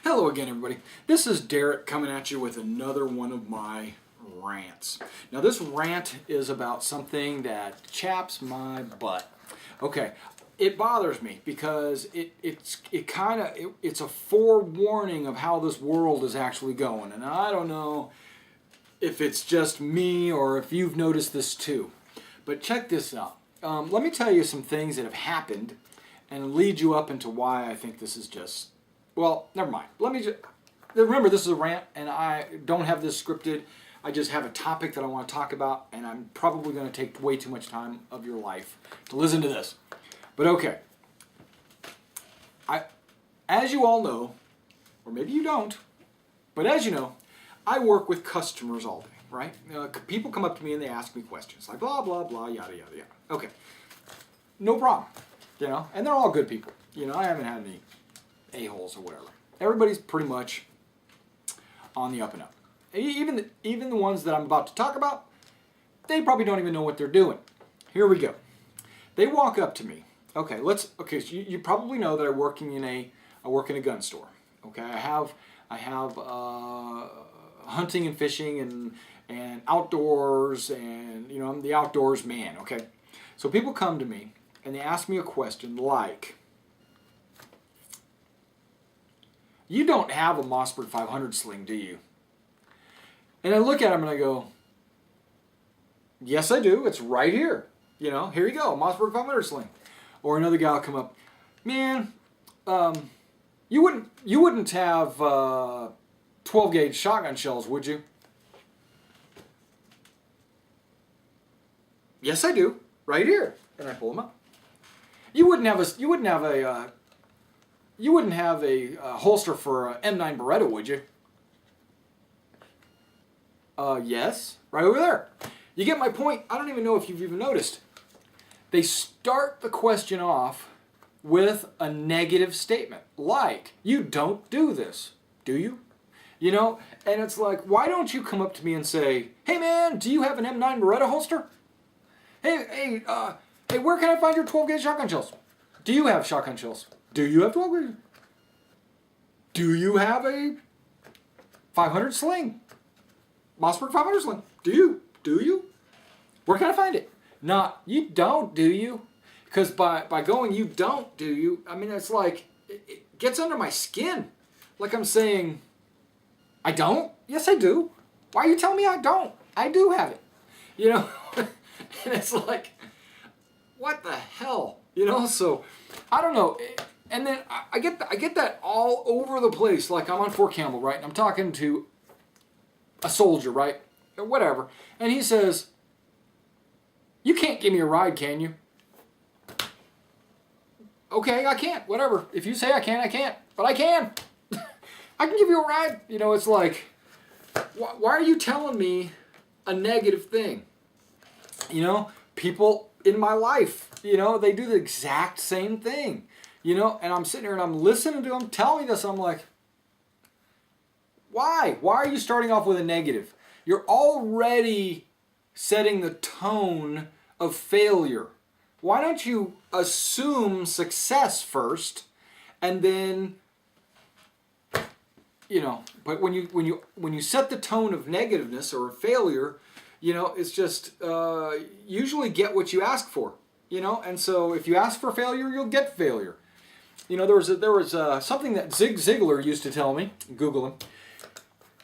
Hello again, everybody. This is Derek coming at you with another one of my rants. Now, this rant is about something that chaps my butt. Okay, it bothers me because it's a forewarning of how this world is actually going, and I don't know if it's just me or if you've noticed this too. But check this out. Let me tell you some things that have happened and lead you up into why I think this is just. Well, never mind. Let me just remember this is a rant, and I don't have this scripted. I just have a topic that I want to talk about, and I'm probably going to take way too much time of your life to listen to this. But okay, as you all know, or maybe you don't, but as you know, I work with customers all day, right? People come up to me and they ask me questions like blah blah blah yada yada yada. Okay, no problem, and they're all good people. I haven't had any a-holes or whatever. Everybody's pretty much on the up and up. Even the ones that I'm about to talk about, they probably don't even know what they're doing. Here we go. They walk up to me. So you probably know that I work in a gun store. Okay, I have hunting and fishing and outdoors, and I'm the outdoors man. Okay, so people come to me and they ask me a question like, "You don't have a Mossberg 500 sling, do you?" And I look at them and I go, "Yes, I do. It's right here. Here you go, Mossberg 500 sling." Or another guy will come up, "Man, you wouldn't have 12 gauge shotgun shells, would you?" "Yes, I do. Right here." And I pull them up. You wouldn't have a holster for an M9 Beretta, would you?" Yes, right over there. You get my point? I don't even know if you've even noticed. They start the question off with a negative statement, like, "You don't do this, do you?" And it's like, why don't you come up to me and say, "Hey man, do you have an M9 Beretta holster? Hey, where can I find your 12 gauge shotgun shells? Do you have shotgun shells? Do you have 12 gauge? Do you have a 500 sling? Mossberg 500 sling? Do you? Where can I find it?" Not, "You don't, do you?" Because by going, "You don't, do you?" I mean, it's like, it gets under my skin. Like I'm saying, "I don't? Yes, I do. Why are you telling me I don't? I do have it." And it's like, what the hell? So I don't know. And then I get that all over the place. Like I'm on Fort Campbell, right? And I'm talking to a soldier, right? Or whatever. And he says, "You can't give me a ride, can you?" Okay, I can't. Whatever. If you say I can't, I can't. But I can. I can give you a ride. It's like, why are you telling me a negative thing? People in my life, they do the exact same thing. And I'm sitting here and I'm listening to them tell me this. I'm like, why? Why are you starting off with a negative? You're already setting the tone of failure. Why don't you assume success first, and then, but when you set the tone of negativeness or failure, it's just usually get what you ask for. And so if you ask for failure, you'll get failure. There was something that Zig Ziglar used to tell me. Google him.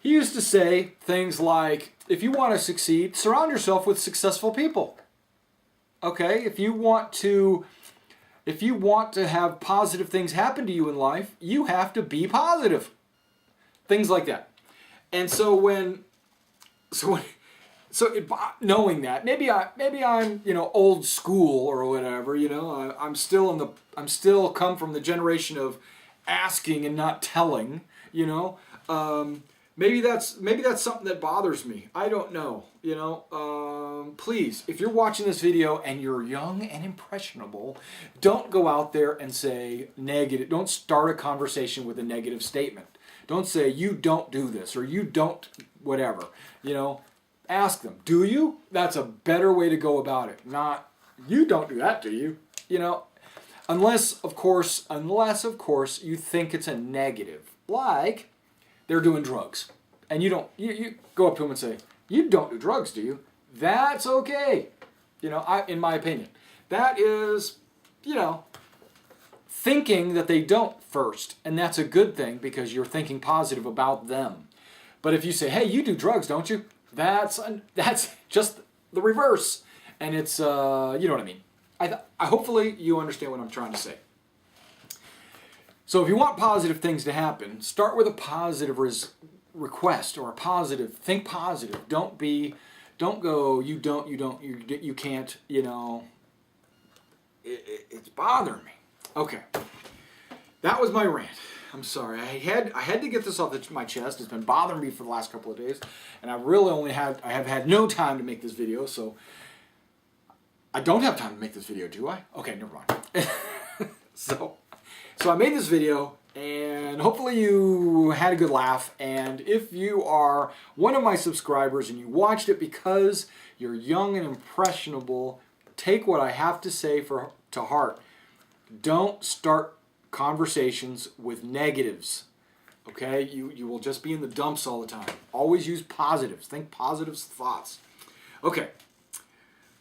He used to say things like, "If you want to succeed, surround yourself with successful people." Okay, if you want to have positive things happen to you in life, you have to be positive. Things like that. And knowing that, maybe I'm old school or whatever. I'm still come from the generation of asking and not telling. Maybe that's something that bothers me. I don't know. Please, if you're watching this video and you're young and impressionable, don't go out there and say negative. Don't start a conversation with a negative statement. Don't say, "You don't do this," or "You don't whatever." Ask them, "Do you?" That's a better way to go about it. Not, "You don't do that, do you?" Unless of course you think it's a negative. like they're doing drugs. And you go up to them and say, you don't do drugs, do you? That's okay. In my opinion. That is, thinking that they don't first. And that's a good thing because you're thinking positive about them. But if you say, hey, you do drugs, don't you? That's just the reverse. And it's, you know what I mean. Hopefully you understand what I'm trying to say. So if you want positive things to happen, start with a positive request or a positive. Think positive. Don't go, you can't, it's bothering me. Okay. That was my rant. I'm sorry. I had to get this off my chest. It's been bothering me for the last couple of days, and I have had no time to make this video, so I don't have time to make this video, do I? Okay, never mind. So I made this video, and hopefully you had a good laugh, and if you are one of my subscribers and you watched it because you're young and impressionable, take what I have to say to heart. Don't start conversations with negatives, okay? You will just be in the dumps all the time. Always use positives. Think positive thoughts. Okay.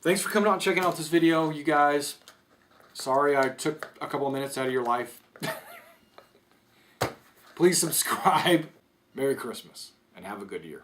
Thanks for coming out and checking out this video, you guys. Sorry I took a couple of minutes out of your life. Please subscribe. Merry Christmas and have a good year.